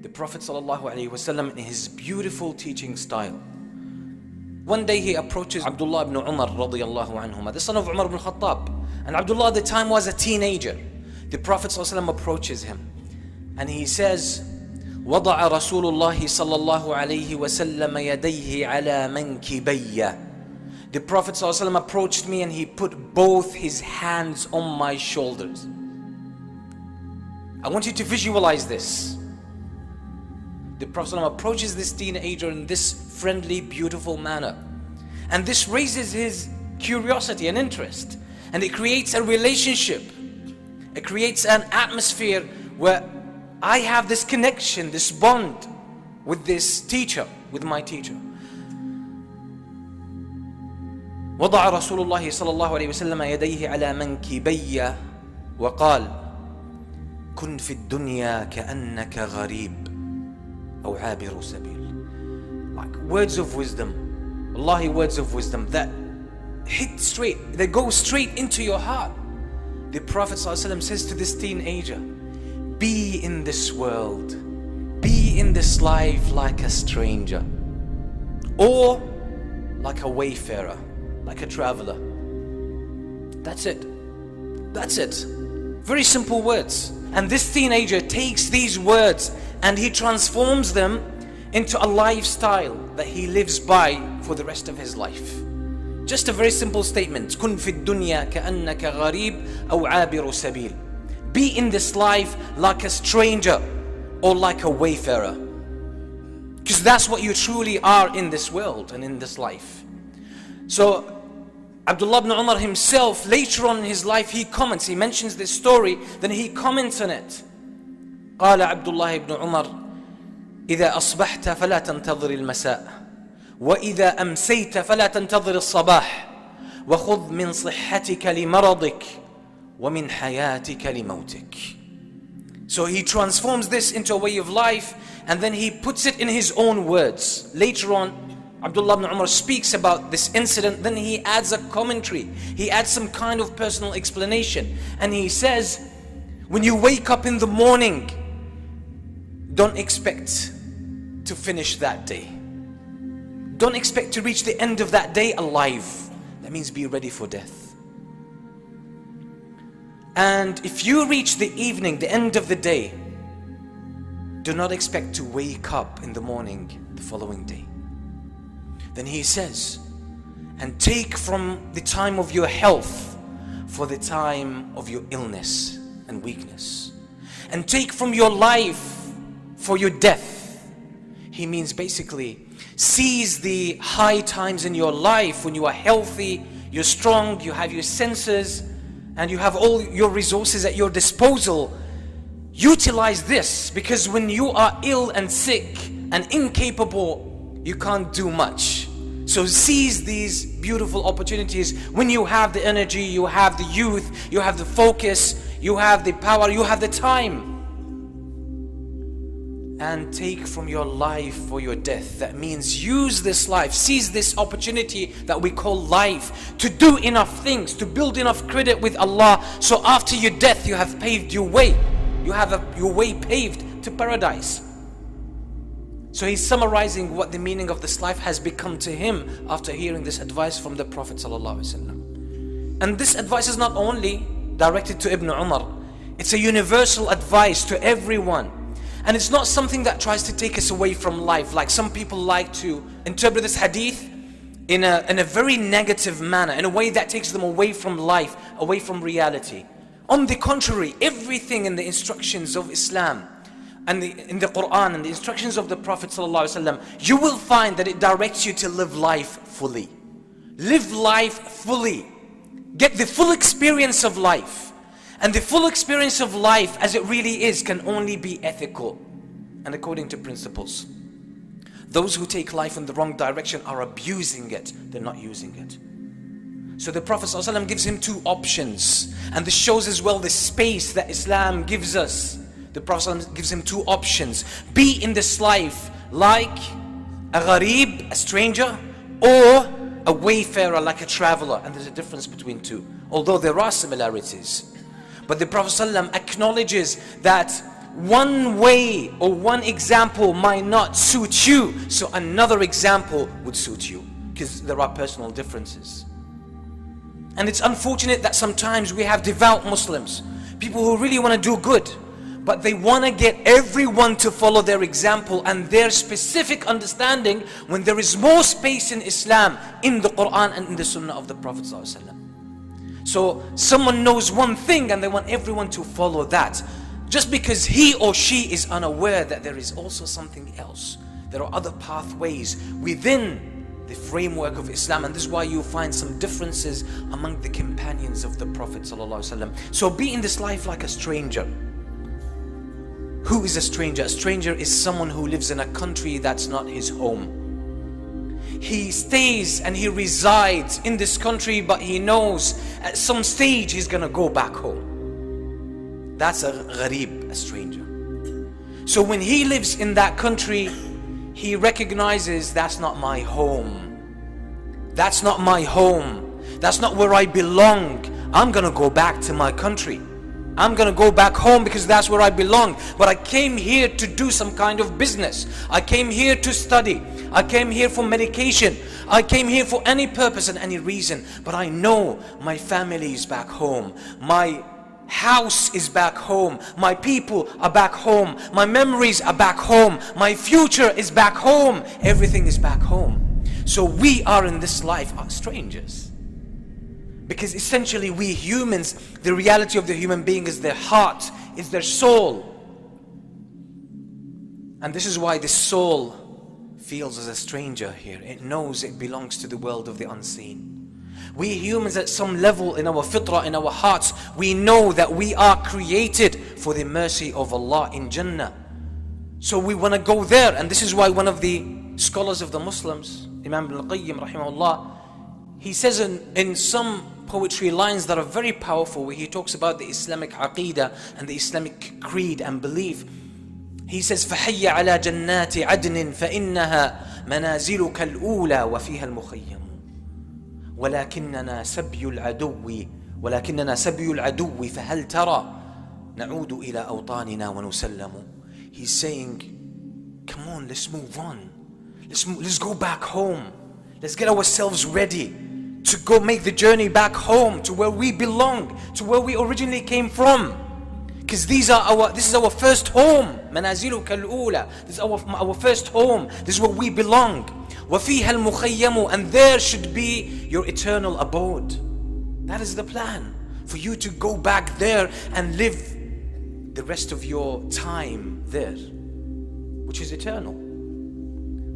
The Prophet ﷺ, in his beautiful teaching style, one day he approaches Abdullah ibn Umar radiyallahu anhuma, the son of Umar ibn Khattab. And Abdullah at the time was a teenager. The Prophet ﷺ approaches him and he says, وضع رسول الله صلى الله عليه وسلم يديه على منكبي. The Prophet ﷺ approached me and he put both his hands on my shoulders. I want you to visualize this. The Prophet ﷺ approaches this teenager in this friendly, beautiful manner. And this raises his curiosity and interest. And it creates a relationship. It creates an atmosphere where I have this connection, this bond with this teacher, with my teacher. وضع رسول الله صلى الله عليه وسلم يديه على منكبي وقال كن في الدنيا كأنك غريب أو عابر سبيل. Like words of wisdom, wallahi, words of wisdom that hit straight, they go straight into your heart. The Prophet ﷺ says to this teenager, be in this world, be in this life like a stranger, or like a wayfarer, like a traveler. That's it. That's it. Very simple words. And this teenager takes these words and he transforms them into a lifestyle that he lives by for the rest of his life. Just a very simple statement. كن في الدنيا كأنك غريب أو عابر سبيل. Be in this life like a stranger or like a wayfarer. Because that's what you truly are in this world and in this life. So Abdullah ibn Umar himself, later on in his life, he comments, he mentions this story, then he comments on it. قال عبد الله بن عمر إذا أصبحت فلا تنتظر المساء وإذا أمسيت فلا تنتظر الصباح وخذ من صحتك لمرضك ومن حياتك لموتك. So he transforms this into a way of life and then he puts it in his own words. Later on, Abdullah ibn Umar speaks about this incident, then he adds a commentary. He adds some kind of personal explanation. And he says, when you wake up in the morning, don't expect to finish that day. Don't expect to reach the end of that day alive. That means be ready for death. And if you reach the evening, the end of the day, do not expect to wake up in the morning the following day. Then he says, and take from the time of your health for the time of your illness and weakness. And take from your life for your death. He means basically, seize the high times in your life when you are healthy, you're strong, you have your senses, and you have all your resources at your disposal. Utilize this, because when you are ill and sick and incapable, you can't do much. So seize these beautiful opportunities when you have the energy, you have the youth, you have the focus, you have the power, you have the time. And take from your life for your death. That means use this life, seize this opportunity that we call life to do enough things, to build enough credit with Allah, so after your death you have paved your way. You have your way paved to paradise. So he's summarizing what the meaning of this life has become to him after hearing this advice from the Prophet ﷺ. And this advice is not only directed to Ibn Umar, it's a universal advice to everyone. And it's not something that tries to take us away from life, like some people like to interpret this hadith in a very negative manner, in a way that takes them away from life, away from reality. On the contrary, everything in the instructions of Islam and in the Quran and the instructions of the Prophet ﷺ, you will find that it directs you to live life fully. Live life fully. Get the full experience of life. And the full experience of life as it really is can only be ethical and according to principles. Those who take life in the wrong direction are abusing it, they're not using it. So the Prophet ﷺ gives him two options, and this shows as well the space that Islam gives us. The Prophet ﷺ gives him two options. Be in this life like a gharib, a stranger, or a wayfarer, like a traveler. And there's a difference between two, although there are similarities. But the Prophet ﷺ acknowledges that one way or one example might not suit you, so another example would suit you, because there are personal differences. And it's unfortunate that sometimes we have devout Muslims, people who really want to do good, but they want to get everyone to follow their example and their specific understanding, when there is more space in Islam, in the Quran and in the Sunnah of the Prophet ﷺ. So someone knows one thing and they want everyone to follow that, just because he or she is unaware that there is also something else. There are other pathways within the framework of Islam, and this is why you find some differences among the companions of the Prophet ﷺ. So be in this life like a stranger. Who is a stranger? A stranger is someone who lives in a country that's not his home. He stays and he resides in this country, but he knows at some stage he's gonna go back home. That's a gharib, a stranger. So when he lives in that country, he recognizes, that's not my home. That's not my home. That's not where I belong. I'm gonna go back to my country. I'm gonna go back home because that's where I belong. But I came here to do some kind of business. I came here to study. I came here for medication. I came here for any purpose and any reason. But I know my family is back home. My house is back home. My people are back home. My memories are back home. My future is back home. Everything is back home. So we are in this life are strangers. Because essentially we humans, the reality of the human being is their heart, is their soul. And this is why the soul feels as a stranger here. It knows it belongs to the world of the unseen. We humans at some level in our fitrah, in our hearts, we know that we are created for the mercy of Allah in Jannah. So we want to go there, and this is why one of the scholars of the Muslims, Imam Ibn al-Qayyim rahimahullah, he says in some poetry lines that are very powerful, where he talks about the Islamic Aqidah and the Islamic creed and belief. He says, فَحَيَّ عَلَى جَنَّاتِ عَدْنٍ فَإِنَّهَا مَنَازِلُكَ الْأُولَى وَفِيهَا الْمُخَيَّمُ ولكننا سبي العدو فهل ترى نعود إلى أوطاننا ونسلم. He's saying, come on, let's move on. Let's go back home. Let's get ourselves ready to go make the journey back home, to where we belong, to where we originally came from. Because this is our first home. منازلك الأولى. This is our first home. This is where we belong. وَفِيهَا الْمُخَيَّمُ. And there should be your eternal abode. That is the plan. For you to go back there and live the rest of your time there, which is eternal.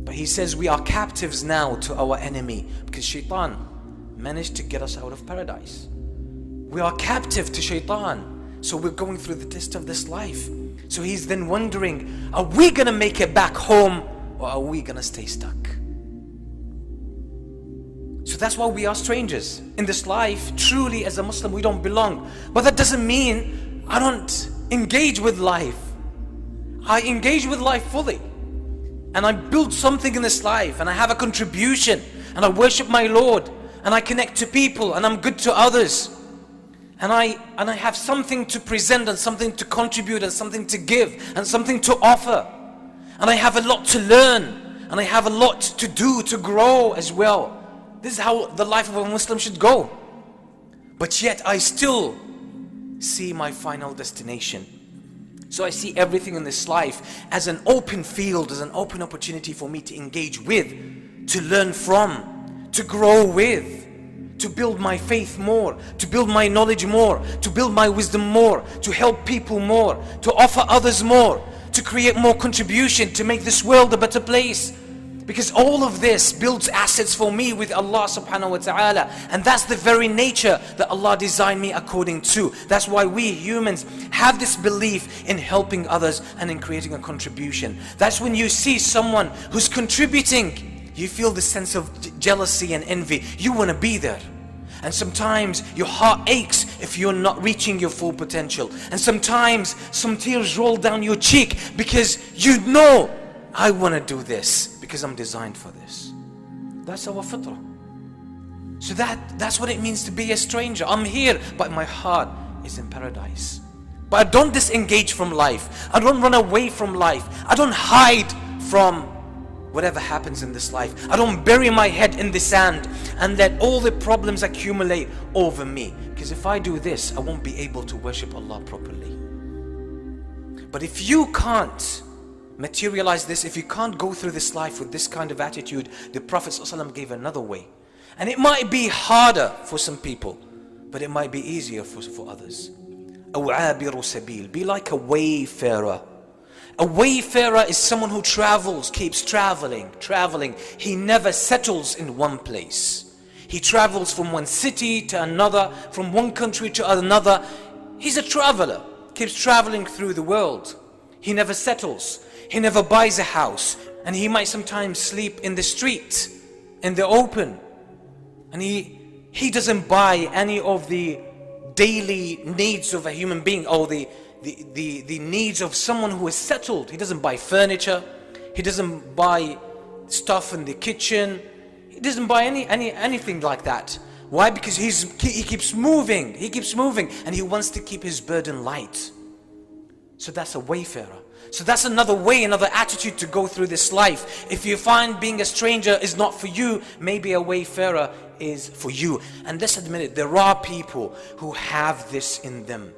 But he says we are captives now to our enemy, because shaitan managed to get us out of paradise. We are captive to shaitan. So we're going through the test of this life. So he's then wondering, are we gonna make it back home, or are we gonna stay stuck? So that's why we are strangers. In this life, truly as a Muslim, we don't belong. But that doesn't mean I don't engage with life. I engage with life fully. And I build something in this life, and I have a contribution, and I worship my Lord, and I connect to people, and I'm good to others. And I have something to present, and something to contribute, and something to give, and something to offer. And I have a lot to learn, and I have a lot to do, to grow as well. This is how the life of a Muslim should go. But yet I still see my final destination. So I see everything in this life as an open field, as an open opportunity for me to engage with, to learn from, to grow with, to build my faith more, to build my knowledge more, to build my wisdom more, to help people more, to offer others more, to create more contribution, to make this world a better place. Because all of this builds assets for me with Allah subhanahu wa ta'ala. And that's the very nature that Allah designed me according to. That's why we humans have this belief in helping others and in creating a contribution. That's when you see someone who's contributing, you feel the sense of jealousy and envy. You want to be there. And sometimes your heart aches if you're not reaching your full potential. And sometimes some tears roll down your cheek because you know, I want to do this because I'm designed for this. That's our fitrah. So that's what it means to be a stranger. I'm here, but my heart is in paradise. But I don't disengage from life. I don't run away from life. I don't hide from whatever happens in this life. I don't bury my head in the sand and let all the problems accumulate over me. Because if I do this, I won't be able to worship Allah properly. But if you can't materialize this, if you can't go through this life with this kind of attitude, the Prophet ﷺ gave another way. And it might be harder for some people, but it might be easier for others. أو عابر سبيل. Be like a wayfarer. A wayfarer is someone who travels, keeps traveling. He never settles in one place. He travels from one city to another, from one country to another. He's a traveler, keeps traveling through the world. He never settles. He never buys a house. And he might sometimes sleep in the street, in the open. And he doesn't buy any of the daily needs of a human being, or the needs of someone who is settled. He doesn't buy furniture. He doesn't buy stuff in the kitchen. He doesn't buy anything like that. Why? Because he keeps moving. He keeps moving, and he wants to keep his burden light. So that's a wayfarer. So that's another way, another attitude to go through this life. If you find being a stranger is not for you, maybe a wayfarer is for you. And let's admit it, there are people who have this in them.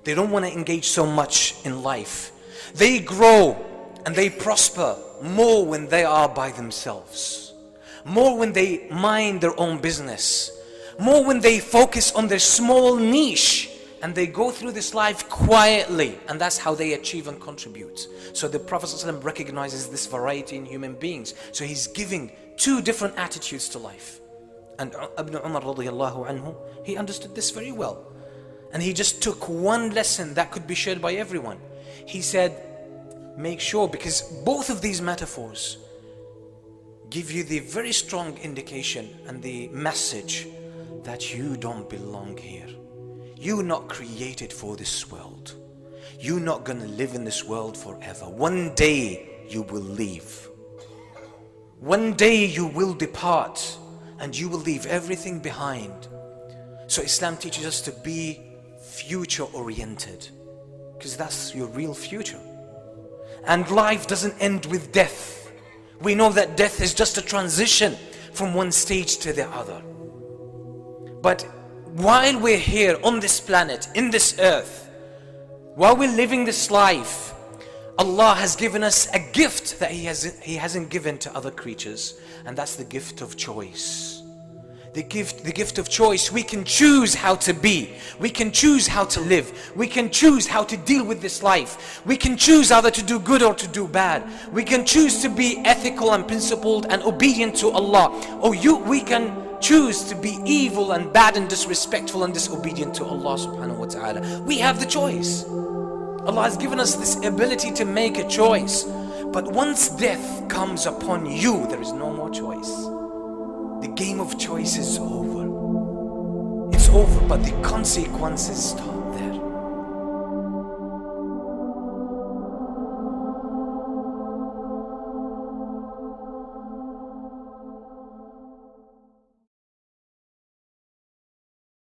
They don't want to engage so much in life. They grow and they prosper more when they are by themselves. More when they mind their own business. More when they focus on their small niche. And they go through this life quietly, and that's how they achieve and contribute. So the Prophet ﷺ recognizes this variety in human beings. So he's giving two different attitudes to life. And Ibn Umar radiallahu anhu, he understood this very well. And he just took one lesson that could be shared by everyone. He said, make sure, because both of these metaphors give you the very strong indication and the message that you don't belong here. You're not created for this world. You're not going to live in this world forever. One day you will leave. One day you will depart and you will leave everything behind. So Islam teaches us to be future oriented, because that's your real future. And life doesn't end with death. We know that death is just a transition from one stage to the other. But while we're here on this planet, in this earth, while we're living this life, Allah has given us a gift that He hasn't given to other creatures, and that's the gift of choice. The gift of choice. We can choose how to be. We can choose how to live. We can choose how to deal with this life. We can choose either to do good or to do bad. We can choose to be ethical and principled and obedient to Allah. Or we can choose to be evil and bad and disrespectful and disobedient to Allah subhanahu wa ta'ala. We have the choice. Allah has given us this ability to make a choice. But once death comes upon you, there is no more choice. The game of choice is over. It's over, but the consequences start.